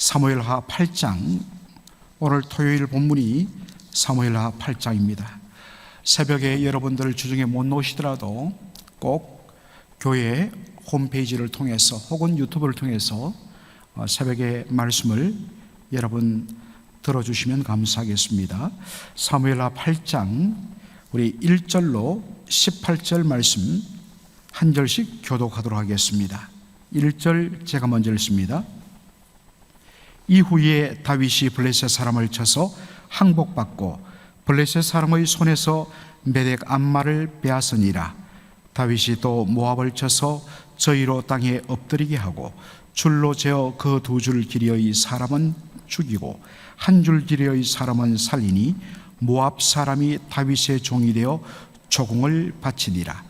사무엘하 8장, 오늘 토요일 본문이 사무엘하 8장입니다. 새벽에 여러분들 주중에 못 오시더라도 꼭 교회 홈페이지를 통해서 혹은 유튜브를 통해서 새벽에 말씀을 여러분 들어주시면 감사하겠습니다. 사무엘하 8장 우리 1절로 18절 말씀 한 절씩 교독하도록 하겠습니다. 1절 제가 먼저 읽습니다. 이후에 다윗이 블레셋 사람을 쳐서 항복받고 블레셋 사람의 손에서 메덱 암마를 빼앗으니라. 다윗이 또 모압을 쳐서 저희로 땅에 엎드리게 하고 줄로 재어 그 두 줄 길이의 사람은 죽이고 한 줄 길이의 사람은 살리니 모압 사람이 다윗의 종이 되어 조공을 바치니라.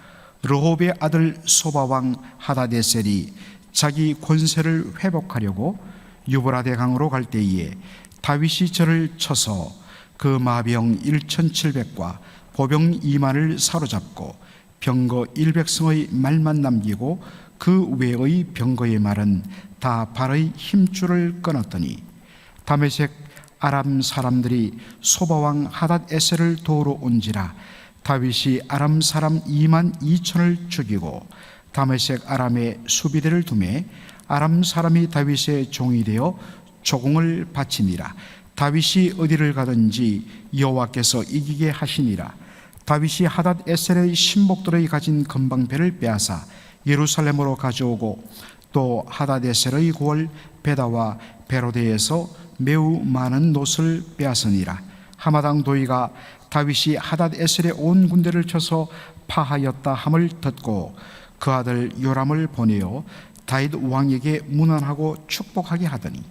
르홉의 아들 소바왕 하다데셀이 자기 권세를 회복하려고 유브라데 강으로 갈 때에 다윗이 저를 쳐서 그 마병 1700과 보병 2만을 사로잡고 병거 100성의 말만 남기고 그 외의 병거의 말은 다 발의 힘줄을 끊었더니 다메섹 아람 사람들이 소바왕 하닷에셀을 도우러 온지라. 다윗이 아람 사람 2만 2천을 죽이고 다메섹 아람의 수비대를 두매 아람 사람이 다윗의 종이 되어 조공을 바치니라. 다윗이 어디를 가든지 여호와께서 이기게 하시니라. 다윗이 하닷에셀의 신복들의 가진 금방패를 빼앗아 예루살렘으로 가져오고 또 하닷에셀의 고을 베다와 베로데에서 매우 많은 놋을 빼앗으니라. 하마당 도이가 다윗이 하닷에셀의 온 군대를 쳐서 파하였다 함을 듣고 그 아들 요람을 보내어 다윗 왕에게 문안하고 축복하게 하더니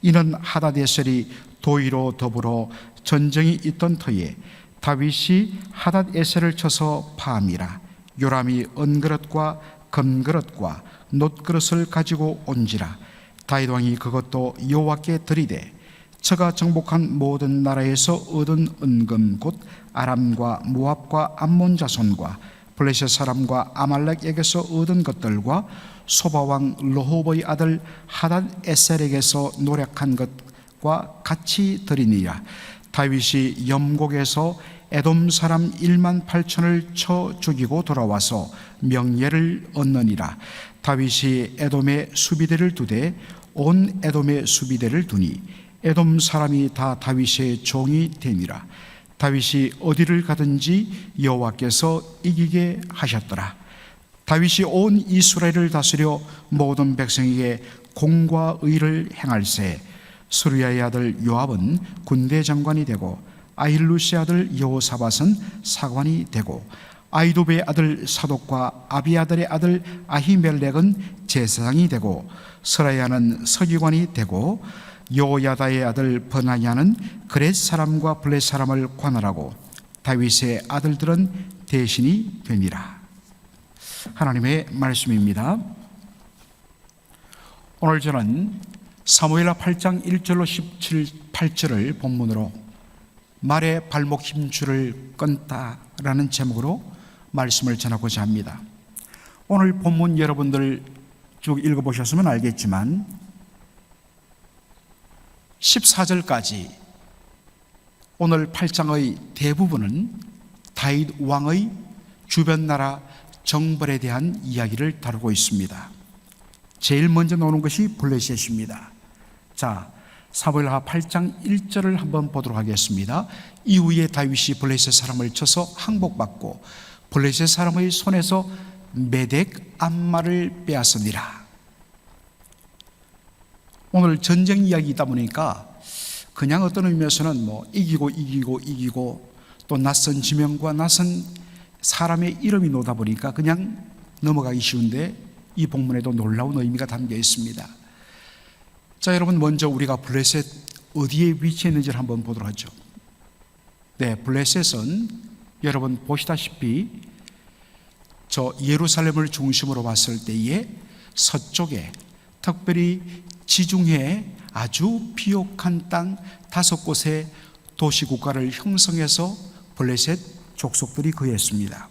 이는 하닷에셀이 도이로 더불어 전쟁이 있던 터에 다윗이 하닷에셀을 쳐서 파함이라. 요람이 은그릇과 금그릇과 놋그릇을 가지고 온지라. 다윗 왕이 그것도 여호와께 드리되 저가 정복한 모든 나라에서 얻은 은금 곧 아람과 모압과 암몬 자손과 블레셋 사람과 아말렉에게서 얻은 것들과 소바왕 르홉의 아들 하닷에셀에게서 노력한 것과 같이 드리니라. 다윗이 염곡에서 에돔 사람 1만 8천을 쳐 죽이고 돌아와서 명예를 얻느니라. 다윗이 에돔의 수비대를 두되 온 에돔의 수비대를 두니 에돔 사람이 다 다윗의 종이 되니라. 다윗이 어디를 가든지 여호와께서 이기게 하셨더라. 다윗이 온 이스라엘을 다스려 모든 백성에게 공과 의를 행할세. 스루야의 아들 요압은 군대 장관이 되고 아힐루스의 아들 여호사밧은 사관이 되고 아이도베의 아들 사독과 아비아들의 아들 아히멜렉은 제사장이 되고 스라야는 서기관이 되고 요야다의 아들 버나야는 그렛 사람과 블렛 사람을 관할하고 다윗의 아들들은 대신이 되니라. 하나님의 말씀입니다. 오늘 저는 사무엘하 8장 1절로 18절을 본문으로 말의 발목 힘줄을 끊다라는 제목으로 말씀을 전하고자 합니다. 오늘 본문 여러분들 쭉 읽어보셨으면 알겠지만 14절까지 오늘 8장의 대부분은 다윗 왕의 주변 나라 정벌에 대한 이야기를 다루고 있습니다. 제일 먼저 나오는 것이 블레셋입니다. 자, 사무엘하 8장 1절을 한번 보도록 하겠습니다. 이후에 다윗이 블레셋 사람을 쳐서 항복받고 블레셋 사람의 손에서 메덱 암마를 빼앗으니라. 오늘 전쟁 이야기이다 보니까 그냥 어떤 의미에서는 이기고 또 낯선 지명과 낯선 사람의 이름이 나오다 보니까 그냥 넘어가기 쉬운데 이 본문에도 놀라운 의미가 담겨 있습니다. 자, 여러분 먼저 우리가 블레셋 어디에 위치했는지를 한번 보도록 하죠. 네, 블레셋은 여러분 보시다시피 저 예루살렘을 중심으로 봤을 때에 서쪽에 특별히 지중해에 아주 비옥한 땅 5곳의 도시국가를 형성해서 블레셋 족속들이 거했습니다.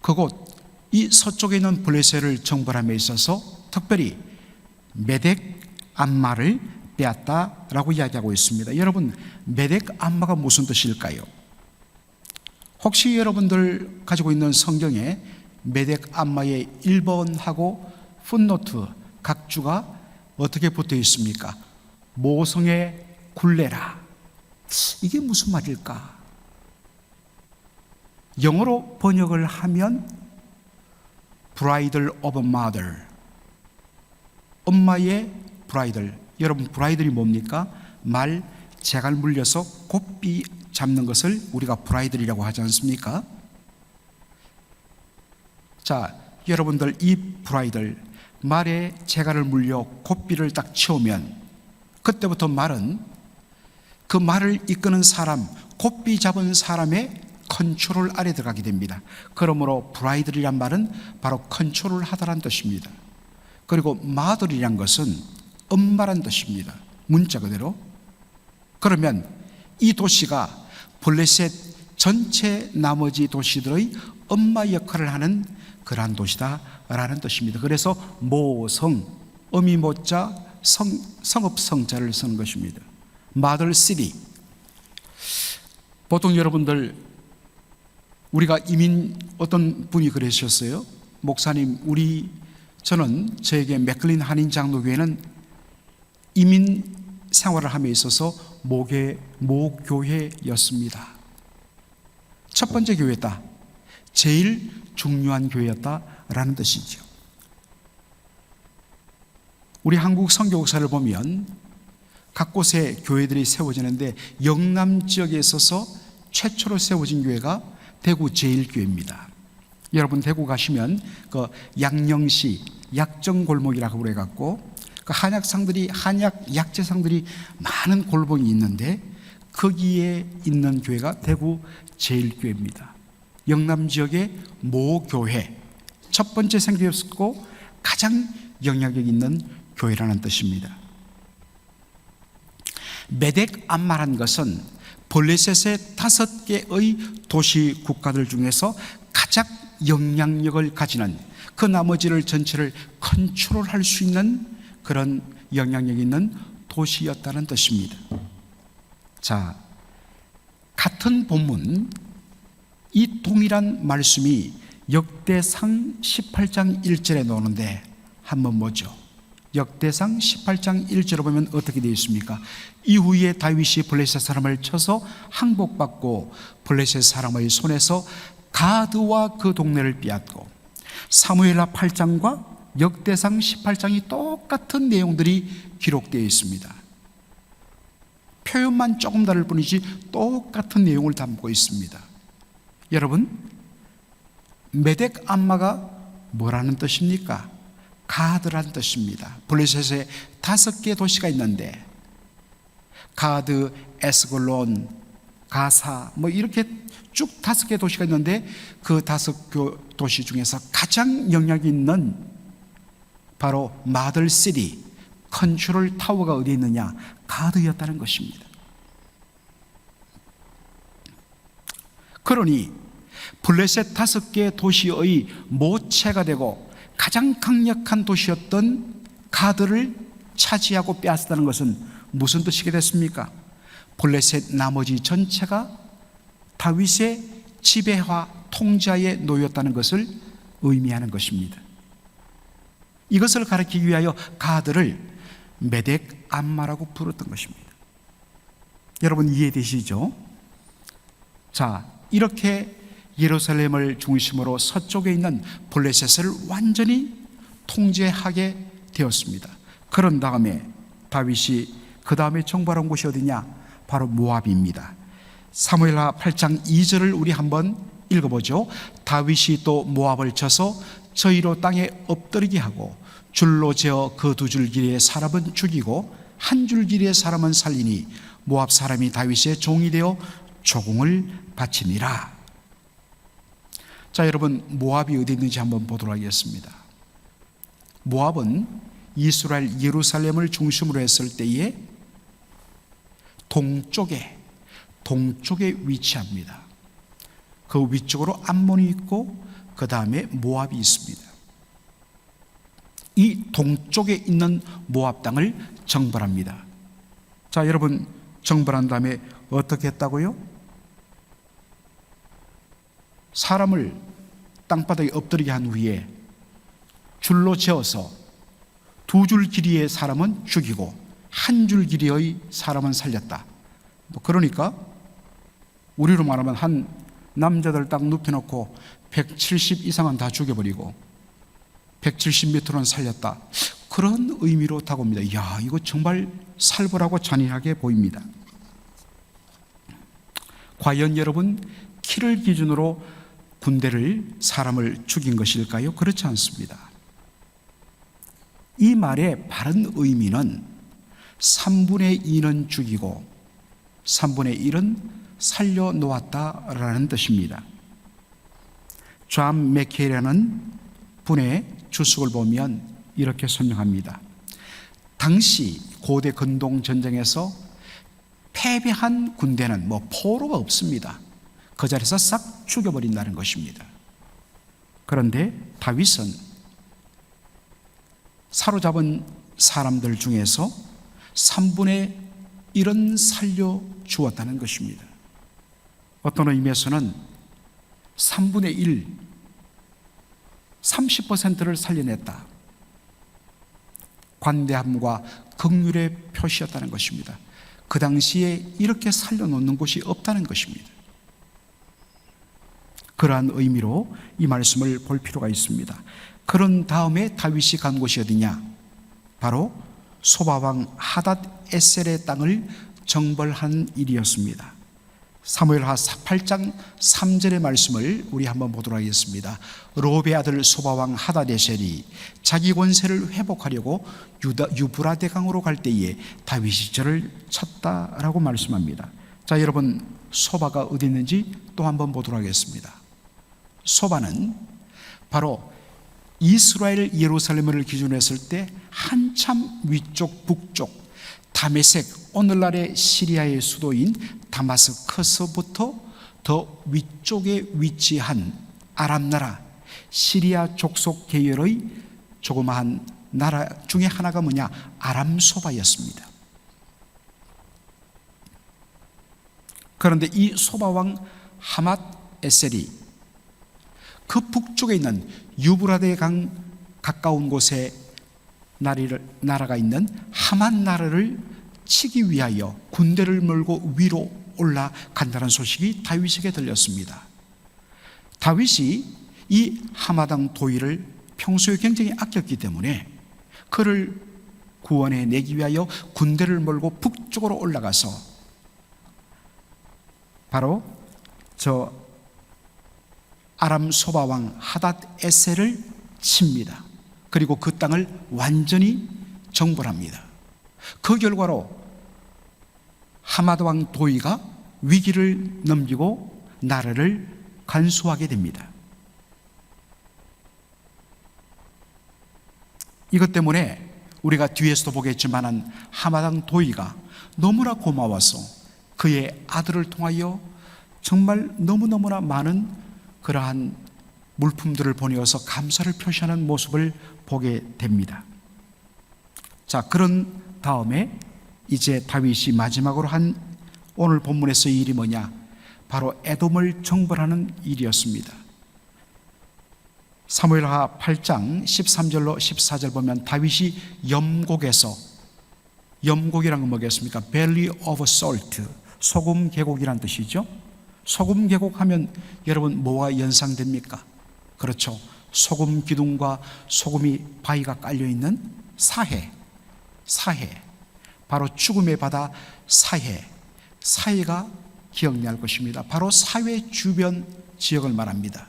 그곳 이 서쪽에 있는 블레셋을 정벌함에 있어서 특별히 메덱 암마를 빼앗다라고 이야기하고 있습니다. 여러분, 메덱 암마가 무슨 뜻일까요? 혹시 여러분들 가지고 있는 성경에 메덱 암마의 1번하고 풋노트 각주가 어떻게 붙어 있습니까? 모성의 굴레라. 이게 무슨 말일까? 영어로 번역을 하면 Bridal of Mother, 엄마의 브라이들. 여러분, 브라이들이 뭡니까? 말 재갈 물려서 곱비 잡는 것을 우리가 브라이들이라고 하지 않습니까? 자, 여러분들 이 브라이들, 말에 재갈을 물려 곱비를 딱 치우면 그때부터 말은 그 말을 이끄는 사람, 곱비 잡은 사람의 컨트롤 아래 들어가게 됩니다. 그러므로 브라이들이란 말은 바로 컨트롤 하다란 뜻입니다. 그리고 마들이란 것은 엄마란 뜻입니다. 문자 그대로. 그러면 이 도시가 블레셋 전체 나머지 도시들의 엄마 역할을 하는 그러한 도시다라는 뜻입니다. 그래서 모성, 어미 모자, 성읍 성자를 쓰는 것입니다. Mother City. 보통 여러분들, 우리가 이민, 어떤 분이 그러셨어요. 목사님, 저는 저에게 맥클린 한인 장로교회는 이민 생활을 함에 있어서 모교회였습니다. 첫 번째 교회다. 제일 중요한 교회였다라는 뜻이죠. 우리 한국 선교국사를 보면 각 곳에 교회들이 세워지는데 영남 지역에 있어서 최초로 세워진 교회가 대구 제일교회입니다. 여러분, 대구 가시면 그 양령시 약정골목이라고 그래갖고 그 한약 약재상들이 많은 골목이 있는데 거기에 있는 교회가 대구 제일교회입니다. 영남 지역의 모교회, 첫 번째 생겼고 가장 영향력 있는 교회라는 뜻입니다. 메덱 암마란 것은 블레셋의 5개의 도시 국가들 중에서 가장 영향력을 가지는, 그 나머지를 전체를 컨트롤할 수 있는 그런 영향력 있는 도시였다는 뜻입니다. 자, 같은 본문, 이 동일한 말씀이 역대상 18장 1절에 나오는데 한번 보죠. 역대상 18장 1절을 보면 어떻게 되어 있습니까? 이후에 다윗이 블레셋 사람을 쳐서 항복받고 블레셋 사람의 손에서 가드와 그 동네를 빼앗고. 사무엘하 8장과 역대상 18장이 똑같은 내용들이 기록되어 있습니다. 표현만 조금 다를 뿐이지 똑같은 내용을 담고 있습니다. 여러분, 메덱 암마가 뭐라는 뜻입니까? 가드란 뜻입니다. 블레셋에 5개 도시가 있는데 가드, 에스골론, 가사 이렇게 쭉 5개 도시가 있는데 그 5개 도시 중에서 가장 영향이 있는 바로 마들시티, 컨트롤 타워가 어디에 있느냐? 가드였다는 것입니다. 그러니 블레셋 5개 도시의 모체가 되고 가장 강력한 도시였던 가드를 차지하고 빼앗았다는 것은 무슨 뜻이게 됐습니까? 블레셋 나머지 전체가 다윗의 지배와 통제하에 놓였다는 것을 의미하는 것입니다. 이것을 가리키기 위하여 가드를 메덱 암마라고 부르던 것입니다. 여러분, 이해되시죠? 자, 이렇게 예루살렘을 중심으로 서쪽에 있는 블레셋을 완전히 통제하게 되었습니다. 그런 다음에 다윗이 그 다음에 정벌한 곳이 어디냐? 바로 모압입니다. 사무엘하 8장 2절을 우리 한번 읽어보죠. 다윗이 또 모압을 쳐서 저희로 땅에 엎드리게 하고 줄로 재어 그 2줄 길이의 사람은 죽이고 한 줄 길이의 사람은 살리니 모압 사람이 다윗의 종이 되어 조공을 바치니라. 자, 여러분, 모압이 어디 있는지 한번 보도록 하겠습니다. 모압은 이스라엘 예루살렘을 중심으로 했을 때에 동쪽에 위치합니다. 그 위쪽으로 암몬이 있고 그 다음에 모압이 있습니다. 이 동쪽에 있는 모압 땅을 정벌합니다. 자, 여러분, 정벌한 다음에 어떻게 했다고요? 사람을 땅바닥에 엎드리게 한 후에 줄로 재어서 2줄 길이의 사람은 죽이고 1줄 길이의 사람은 살렸다. 그러니까 우리로 말하면 한 남자들 딱 눕혀놓고 170 이상은 다 죽여버리고 170m는 살렸다. 그런 의미로 다가옵니다. 이야, 이거 정말 살벌하고 잔인하게 보입니다. 과연 여러분, 키를 기준으로 군대를, 사람을 죽인 것일까요? 그렇지 않습니다. 이 말의 바른 의미는 3분의 2는 죽이고 3분의 1은 살려놓았다라는 뜻입니다. 존 맥케이라는 분의 주석을 보면 이렇게 설명합니다. 당시 고대 근동 전쟁에서 패배한 군대는 포로가 없습니다. 그 자리에서 싹 죽여버린다는 것입니다. 그런데 다윗은 사로잡은 사람들 중에서 3분의 1은 살려주었다는 것입니다. 어떤 의미에서는 3분의 1, 30%를 살려냈다. 관대함과 긍휼의 표시였다는 것입니다. 그 당시에 이렇게 살려놓는 곳이 없다는 것입니다. 그러한 의미로 이 말씀을 볼 필요가 있습니다. 그런 다음에 다윗이 간 곳이 어디냐? 바로 소바왕 하닷 에셀의 땅을 정벌한 일이었습니다. 사무엘하 8장 3절의 말씀을 우리 한번 보도록 하겠습니다. 롭의 아들 소바왕 하닷 에셀이 자기 권세를 회복하려고 유브라데 강으로 갈 때에 다윗이 저를 쳤다라고 말씀합니다. 자, 여러분, 소바가 어디 있는지 또 한번 보도록 하겠습니다. 소바는 바로 이스라엘 예루살렘을 기준으로 했을 때 한참 위쪽 북쪽 다메섹, 오늘날의 시리아의 수도인 다마스커스부터 더 위쪽에 위치한 아람 나라, 시리아 족속 계열의 조그마한 나라 중에 하나가 뭐냐? 아람 소바였습니다. 그런데 이 소바왕 하맛 에셀이 그 북쪽에 있는 유브라데 강 가까운 곳에 나라가 있는 하만 나라를 치기 위하여 군대를 몰고 위로 올라간다는 소식이 다윗에게 들렸습니다. 다윗이 이 하마당 도의를 평소에 굉장히 아꼈기 때문에 그를 구원해 내기 위하여 군대를 몰고 북쪽으로 올라가서 바로 저 아람 소바왕 하닷 에셀을 칩니다. 그리고 그 땅을 완전히 정벌합니다. 그 결과로 하맛 왕 도의가 위기를 넘기고 나라를 간수하게 됩니다. 이것 때문에 우리가 뒤에서도 보겠지만 하맛 왕 도의가 너무나 고마워서 그의 아들을 통하여 정말 너무너무나 많은 그러한 물품들을 보내어서 감사를 표시하는 모습을 보게 됩니다. 자, 그런 다음에 이제 다윗이 마지막으로 한 오늘 본문에서의 일이 뭐냐? 바로 에돔을 정벌하는 일이었습니다. 사무엘하 8장 13절로 14절 보면 다윗이 염곡에서, 염곡이란 건 뭐겠습니까? Valley of Salt, 소금 계곡이란 뜻이죠. 소금 계곡 하면 여러분 뭐가 연상됩니까? 그렇죠. 소금 기둥과 소금이 바위가 깔려있는 사해, 바로 죽음의 바다 사해가 기억날 것입니다. 바로 사해 주변 지역을 말합니다.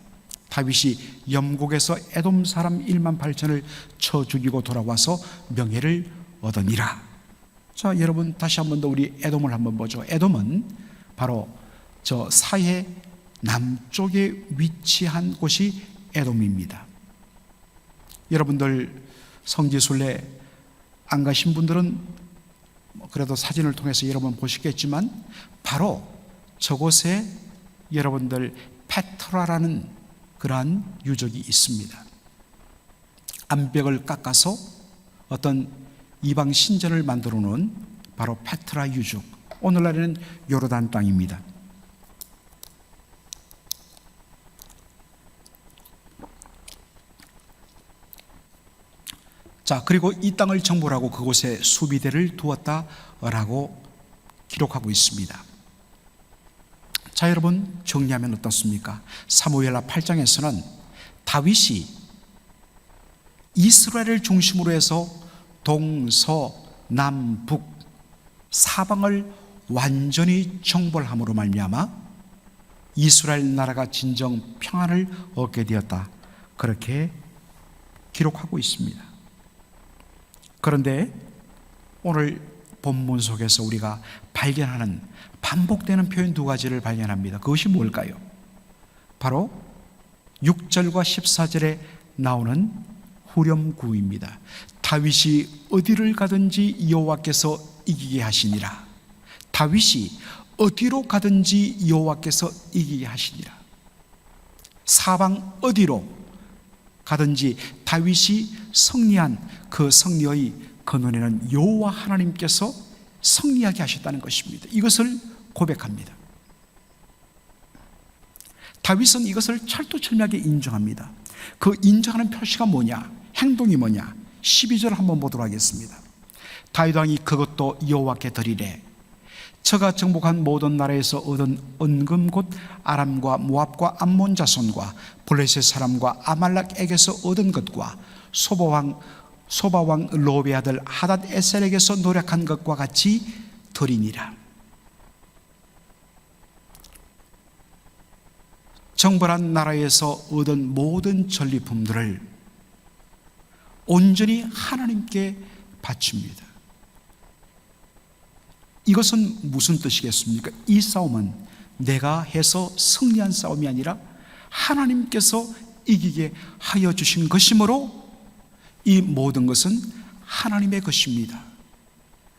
다윗이 염곡에서 에돔 사람 1만 8천을 쳐 죽이고 돌아와서 명예를 얻으니라. 자, 여러분 다시 한 번 더 우리 에돔을 한번 보죠. 에돔은 바로 저 사해 남쪽에 위치한 곳이 에돔입니다. 여러분들 성지순례 안 가신 분들은 그래도 사진을 통해서 여러분 보시겠지만 바로 저곳에 여러분들 페트라라는 그러한 유적이 있습니다. 암벽을 깎아서 어떤 이방 신전을 만들어 놓은 바로 페트라 유적, 오늘날에는 요르단 땅입니다. 자, 그리고 이 땅을 정벌하고 그곳에 수비대를 두었다라고 기록하고 있습니다. 자, 여러분, 정리하면 어떻습니까? 사무엘하 8장에서는 다윗이 이스라엘을 중심으로 해서 동서남북 사방을 완전히 정벌함으로 말미암아 이스라엘 나라가 진정 평안을 얻게 되었다, 그렇게 기록하고 있습니다. 그런데 오늘 본문 속에서 우리가 발견하는 반복되는 표현 두 가지를 발견합니다. 그것이 뭘까요? 바로 6절과 14절에 나오는 후렴구입니다. 다윗이 어디를 가든지 여호와께서 이기게 하시니라. 다윗이 어디로 가든지 여호와께서 이기게 하시니라. 사방 어디로 가든지 다윗이 승리한 그 승리의 근원에는 여호와 하나님께서 승리하게 하셨다는 것입니다. 이것을 고백합니다. 다윗은 이것을 철두철미하게 인정합니다. 그 인정하는 표시가 뭐냐, 행동이 뭐냐, 12절 한번 보도록 하겠습니다. 다윗 왕이 그것도 여호와께 드리래. 저가 정복한 모든 나라에서 얻은 은금 곧 아람과 모압과 암몬 자손과 블레셋 사람과 아말렉에게서 얻은 것과 소바왕 로베 아들 하닷 에셀에게서 노력한 것과 같이 드리니라. 정벌한 나라에서 얻은 모든 전리품들을 온전히 하나님께 바칩니다. 이것은 무슨 뜻이겠습니까? 이 싸움은 내가 해서 승리한 싸움이 아니라 하나님께서 이기게 하여 주신 것이므로 이 모든 것은 하나님의 것입니다.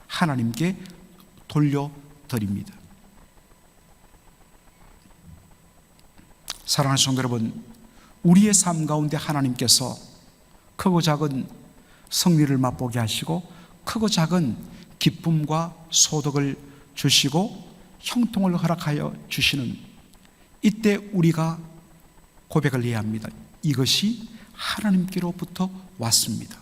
하나님께 돌려드립니다. 사랑하는 성도 여러분, 우리의 삶 가운데 하나님께서 크고 작은 승리를 맛보게 하시고 크고 작은 기쁨과 소득을 주시고 형통을 허락하여 주시는 이때 우리가 고백을 해야 합니다. 이것이 하나님께로부터 왔습니다.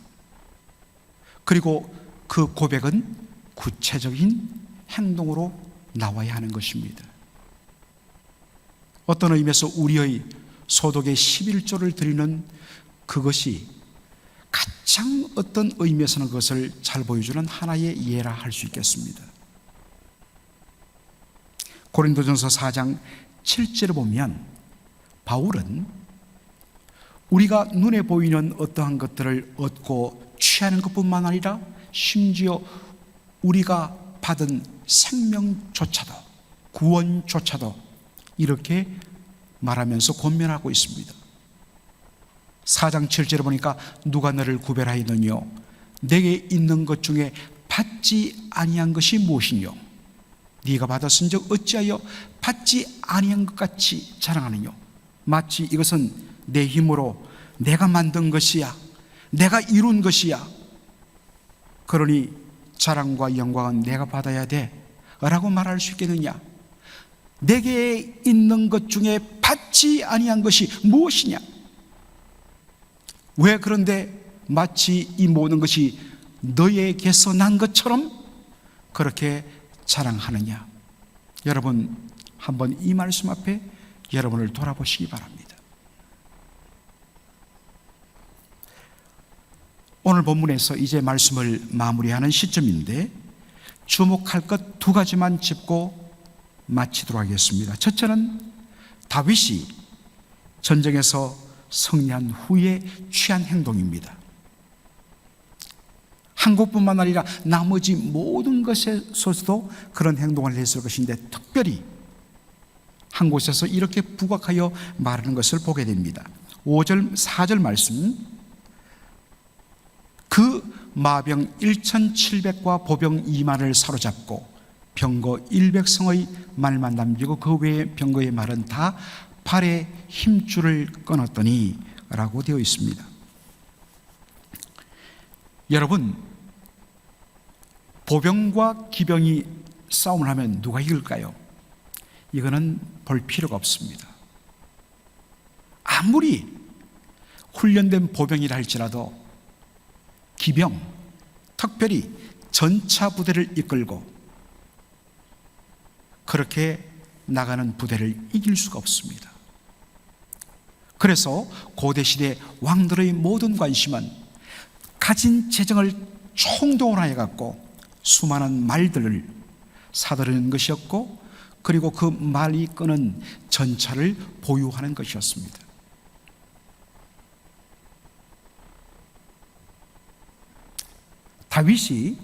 그리고 그 고백은 구체적인 행동으로 나와야 하는 것입니다. 어떤 의미에서 우리의 소득의 11조를 드리는 그것이 가장 어떤 의미에서는 그것을 잘 보여주는 하나의 예라 할 수 있겠습니다. 고린도전서 4장 7절을 보면 바울은 우리가 눈에 보이는 어떠한 것들을 얻고 취하는 것뿐만 아니라 심지어 우리가 받은 생명조차도, 구원조차도 이렇게 말하면서 권면하고 있습니다. 4장 7절에 보니까 누가 너를 구별하였느뇨? 내게 있는 것 중에 받지 아니한 것이 무엇이뇨? 네가 받았은즉 어찌하여 받지 아니한 것 같이 자랑하느뇨? 마치 이것은 내 힘으로 내가 만든 것이야, 내가 이룬 것이야, 그러니 자랑과 영광은 내가 받아야 돼 라고 말할 수 있겠느냐? 내게 있는 것 중에 받지 아니한 것이 무엇이냐? 왜 그런데 마치 이 모든 것이 너에게서 난 것처럼 그렇게 자랑하느냐? 여러분, 한번 이 말씀 앞에 여러분을 돌아보시기 바랍니다. 오늘 본문에서 이제 말씀을 마무리하는 시점인데 주목할 것 두 가지만 짚고 마치도록 하겠습니다. 첫째는 다윗이 전쟁에서 승리한 후에 취한 행동입니다. 한 곳뿐만 아니라 나머지 모든 것에서도 그런 행동을 했을 것인데 특별히 한 곳에서 이렇게 부각하여 말하는 것을 보게 됩니다. 5절 4절 말씀, 그 마병 1700과 보병 2만을 사로잡고 병거 100성의 말만 남기고 그 외의 병거의 말은 다 팔에 힘줄을 끊었더니 라고 되어 있습니다. 여러분, 보병과 기병이 싸움을 하면 누가 이길까요? 이거는 볼 필요가 없습니다. 아무리 훈련된 보병이라 할지라도 기병, 특별히 전차 부대를 이끌고 그렇게 나가는 부대를 이길 수가 없습니다. 그래서 고대시대 왕들의 모든 관심은 가진 재정을 총동원하여 갖고 수많은 말들을 사들이는 것이었고, 그리고 그 말이 끄는 전차를 보유하는 것이었습니다. 다윗이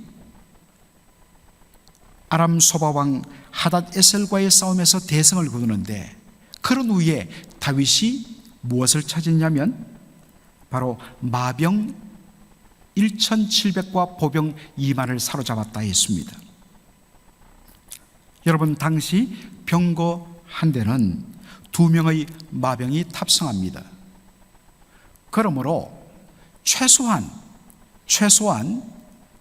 아람 소바왕 하닷 에셀과의 싸움에서 대성을 거두는데, 그런 후에 다윗이 무엇을 찾았냐면 바로 마병 1700과 보병 2만을 사로잡았다 했습니다. 여러분, 당시 병거 한 대는 2명의 마병이 탑승합니다. 그러므로 최소한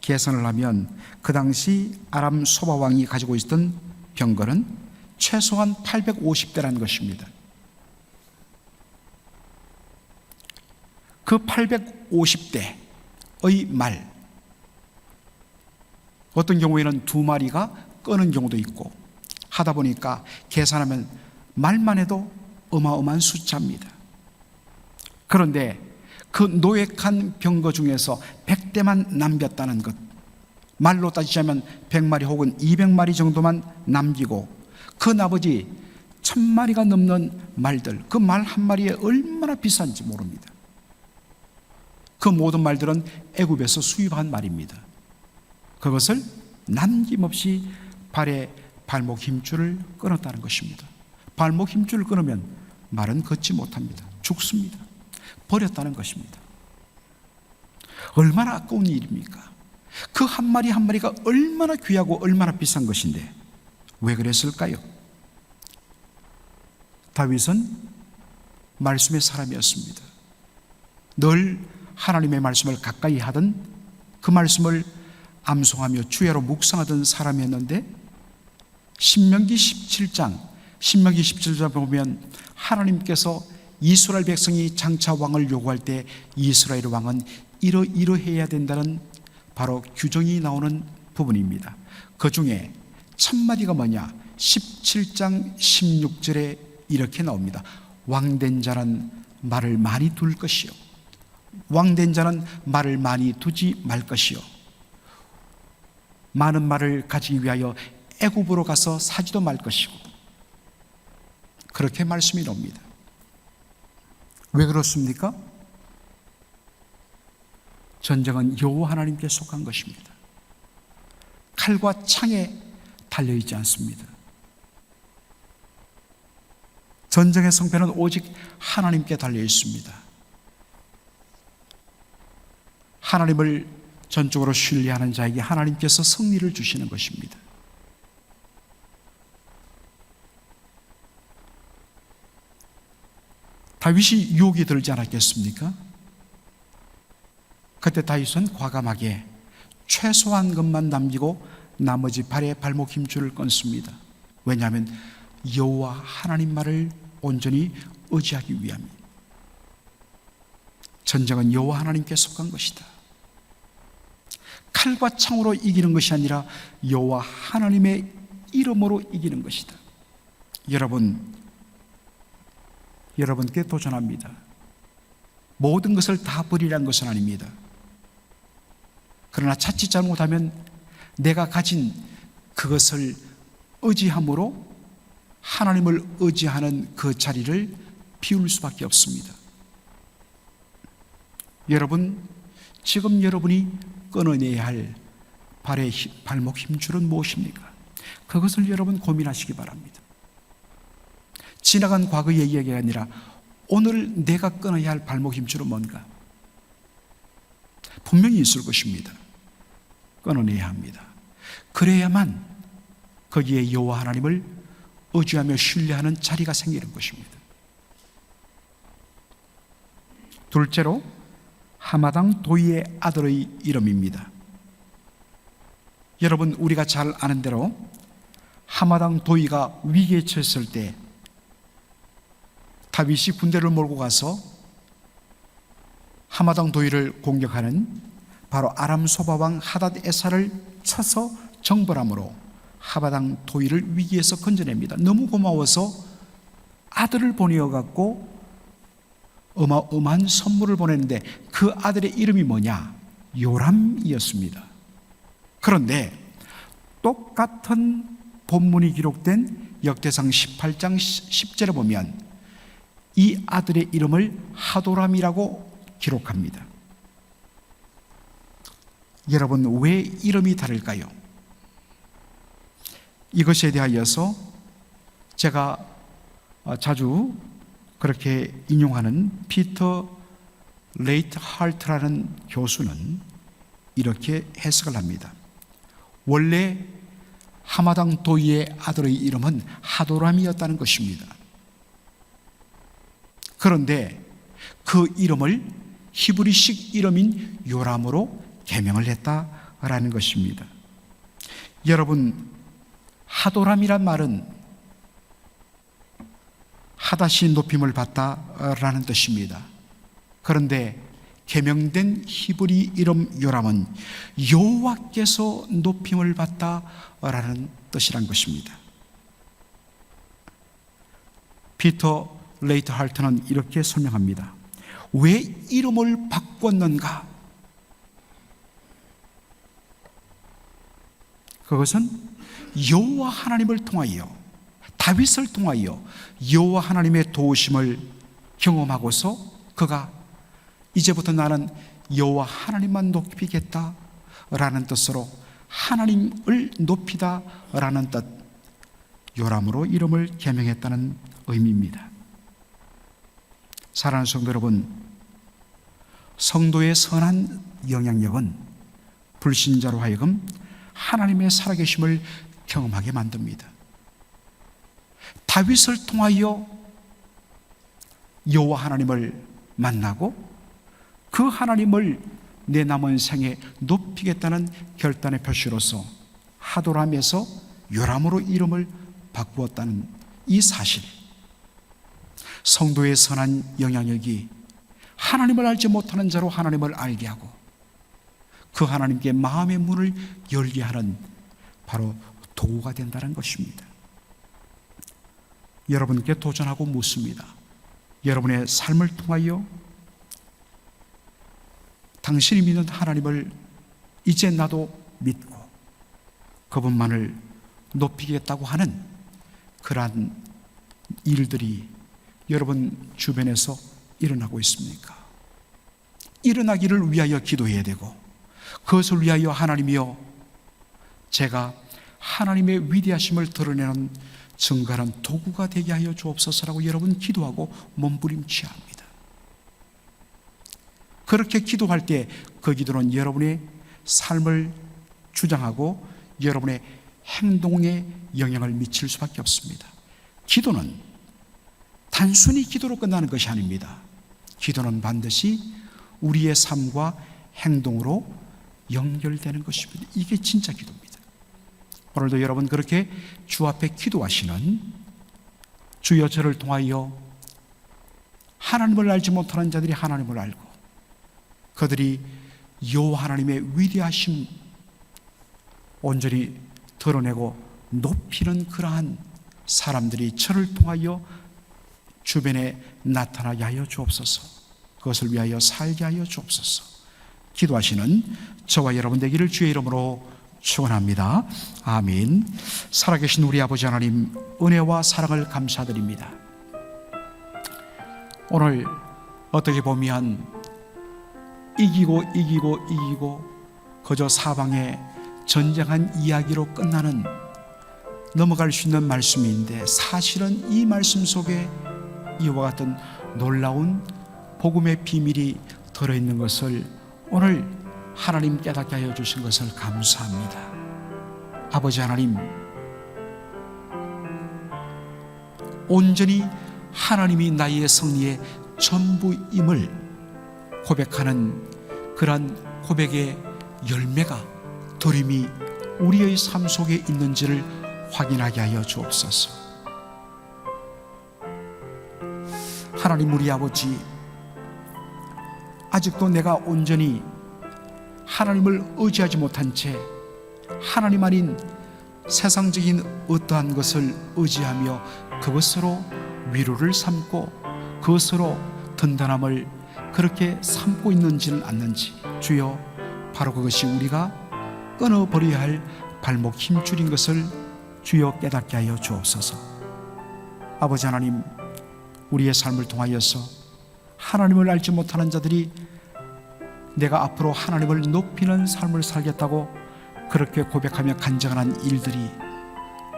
계산을 하면 그 당시 아람 소바왕이 가지고 있었던 병거는 최소한 850대라는 것입니다. 그 850대의 말, 어떤 경우에는 2마리가 끄는 경우도 있고 하다 보니까 계산하면 말만 해도 어마어마한 숫자입니다. 그런데 그 노획한 병거 중에서 100대만 남겼다는 것, 말로 따지자면 100마리 혹은 200마리 정도만 남기고 그 나머지 1000마리가 넘는 말들, 그 말 한 마리에 얼마나 비싼지 모릅니다. 그 모든 말들은 애굽에서 수입한 말입니다. 그것을 남김없이 발에 발목 힘줄을 끊었다는 것입니다. 발목 힘줄을 끊으면 말은 걷지 못합니다. 죽습니다. 버렸다는 것입니다. 얼마나 아까운 일입니까? 그 한 마리 한 마리가 얼마나 귀하고 얼마나 비싼 것인데 왜 그랬을까요? 다윗은 말씀의 사람이었습니다. 늘 하나님의 말씀을 가까이 하던, 그 말씀을 암송하며 주야로 묵상하던 사람이었는데, 신명기 17장 보면 하나님께서 이스라엘 백성이 장차 왕을 요구할 때 이스라엘 왕은 이러해야 된다는 바로 규정이 나오는 부분입니다. 그 중에 첫 마디가 뭐냐? 17장 16절에 이렇게 나옵니다. 왕된 자는 말을 많이 둘 것이요, 왕된 자는 말을 많이 두지 말 것이요, 많은 말을 가지기 위하여 애굽으로 가서 사지도 말 것이고, 그렇게 말씀이 나옵니다. 왜 그렇습니까? 전쟁은 여호와 하나님께 속한 것입니다. 칼과 창에 달려있지 않습니다. 전쟁의 성패는 오직 하나님께 달려있습니다. 하나님을 전적으로 신뢰하는 자에게 하나님께서 승리를 주시는 것입니다. 다윗이 유혹이 들지 않았겠습니까? 그때 다윗은 과감하게 최소한 것만 남기고 나머지 발에 발목 힘줄을 끊습니다. 왜냐하면 여호와 하나님 말을 온전히 의지하기 위함입니다. 전쟁은 여호와 하나님께 속한 것이다. 칼과 창으로 이기는 것이 아니라 여호와 하나님의 이름으로 이기는 것이다. 여러분께 도전합니다. 모든 것을 다 버리라는 것은 아닙니다. 그러나 자칫 잘못하면 내가 가진 그것을 의지함으로 하나님을 의지하는 그 자리를 비울 수밖에 없습니다. 여러분, 지금 여러분이 끊어내야 할 발목 힘줄은 무엇입니까? 그것을 여러분 고민하시기 바랍니다. 지나간 과거의 이야기가 아니라 오늘 내가 끊어야 할 발목 힘줄은 뭔가? 분명히 있을 것입니다. 끊어내야 합니다. 그래야만 거기에 여호와 하나님을 의지하며 신뢰하는 자리가 생기는 것입니다. 둘째로, 하마당 도이의 아들의 이름입니다. 여러분, 우리가 잘 아는 대로 하마당 도이가 위기에 처했을 때 다윗이 군대를 몰고 가서 하마당 도이를 공격하는 바로 아람 소바왕 하닷 에사를 쳐서 정벌함으로 하마당 도이를 위기에서 건져냅니다. 너무 고마워서 아들을 보내어 갖고 어마어마한 선물을 보냈는데 그 아들의 이름이 뭐냐? 요람이었습니다. 그런데 똑같은 본문이 기록된 역대상 18장 10절에 보면 이 아들의 이름을 하도람이라고 기록합니다. 여러분, 왜 이름이 다를까요? 이것에 대하여서 제가 자주 그렇게 인용하는 피터 레이트 할트라는 교수는 이렇게 해석을 합니다. 원래 하마당 도이의 아들의 이름은 하도람이었다는 것입니다. 그런데 그 이름을 히브리식 이름인 요람으로 개명을 했다라는 것입니다. 여러분, 하도람이란 말은 하닷이 높임을 받다라는 뜻입니다. 그런데 개명된 히브리 이름 요람은 여호와께서 높임을 받다라는 뜻이란 것입니다. 피터 레이트 할트는 이렇게 설명합니다. 왜 이름을 바꿨는가? 그것은 여호와 하나님을 통하여, 다윗을 통하여 여호와 하나님의 도우심을 경험하고서 그가 이제부터 나는 여호와 하나님만 높이겠다라는 뜻으로 하나님을 높이다라는 뜻, 요람으로 이름을 개명했다는 의미입니다. 사랑하는 성도 여러분, 성도의 선한 영향력은 불신자로 하여금 하나님의 살아계심을 경험하게 만듭니다. 다윗을 통하여 여호와 하나님을 만나고 그 하나님을 내 남은 생에 높이겠다는 결단의 표시로서 하도람에서 요람으로 이름을 바꾸었다는 이 사실, 성도의 선한 영향력이 하나님을 알지 못하는 자로 하나님을 알게 하고 그 하나님께 마음의 문을 열게 하는 바로 도구가 된다는 것입니다. 여러분께 도전하고 묻습니다. 여러분의 삶을 통하여 당신이 믿는 하나님을 이제 나도 믿고 그분만을 높이겠다고 하는 그러한 일들이 여러분 주변에서 일어나고 있습니까? 일어나기를 위하여 기도해야 되고 그것을 위하여 하나님이여 제가 하나님의 위대하심을 드러내는 증거한 도구가 되게 하여 주옵소서라고 여러분 기도하고 몸부림쳐야 합니다. 그렇게 기도할 때 그 기도는 여러분의 삶을 주장하고 여러분의 행동에 영향을 미칠 수밖에 없습니다. 기도는 단순히 기도로 끝나는 것이 아닙니다. 기도는 반드시 우리의 삶과 행동으로 연결되는 것입니다. 이게 진짜 기도입니다. 오늘도 여러분 그렇게 주 앞에 기도하시는 주여 저를 통하여 하나님을 알지 못하는 자들이 하나님을 알고 그들이 여호와 하나님의 위대하심 온전히 드러내고 높이는 그러한 사람들이 저를 통하여 주변에 나타나게 하여 주옵소서. 그것을 위하여 살게 하여 주옵소서. 기도하시는 저와 여러분 되기를 주의 이름으로 축원합니다. 아멘. 살아계신 우리 아버지 하나님, 은혜와 사랑을 감사드립니다. 오늘 어떻게 보면 이기고 그저 사방에 전쟁한 이야기로 끝나는 넘어갈 수 있는 말씀인데 사실은 이 말씀 속에 이와 같은 놀라운 복음의 비밀이 들어있는 것을 오늘 하나님 깨닫게 하여 주신 것을 감사합니다. 아버지 하나님, 온전히 하나님이 나의 승리의 전부임을 고백하는 그러한 고백의 열매가 들임이 우리의 삶 속에 있는지를 확인하게 하여 주옵소서. 하나님 우리 아버지, 아직도 내가 온전히 하나님을 의지하지 못한 채 하나님 아닌 세상적인 어떠한 것을 의지하며 그것으로 위로를 삼고 그것으로 든든함을 그렇게 삼고 있는지는 않는지, 주여 바로 그것이 우리가 끊어버려야 할 발목 힘줄인 것을 주여 깨닫게 하여 주옵소서. 아버지 하나님, 우리의 삶을 통하여서 하나님을 알지 못하는 자들이 내가 앞으로 하나님을 높이는 삶을 살겠다고 그렇게 고백하며 간증하는 일들이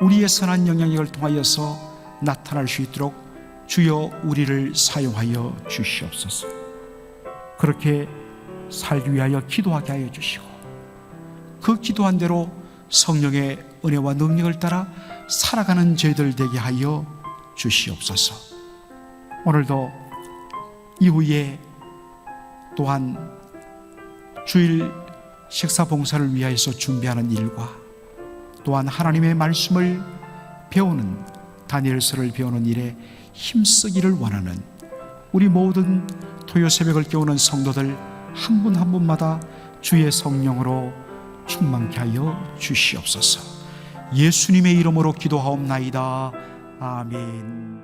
우리의 선한 영향력을 통하여서 나타날 수 있도록 주여 우리를 사용하여 주시옵소서. 그렇게 살기 위하여 기도하게 하여 주시고 그 기도한 대로 성령의 은혜와 능력을 따라 살아가는 저희들 되게 하여 주시옵소서. 오늘도 이후에 또한 주일 식사 봉사를 위하여서 준비하는 일과 또한 하나님의 말씀을 배우는 다니엘서를 배우는 일에 힘쓰기를 원하는 우리 모든 토요 새벽을 깨우는 성도들 한 분 한 분마다 주의 성령으로 충만케 하여 주시옵소서. 예수님의 이름으로 기도하옵나이다. 아멘.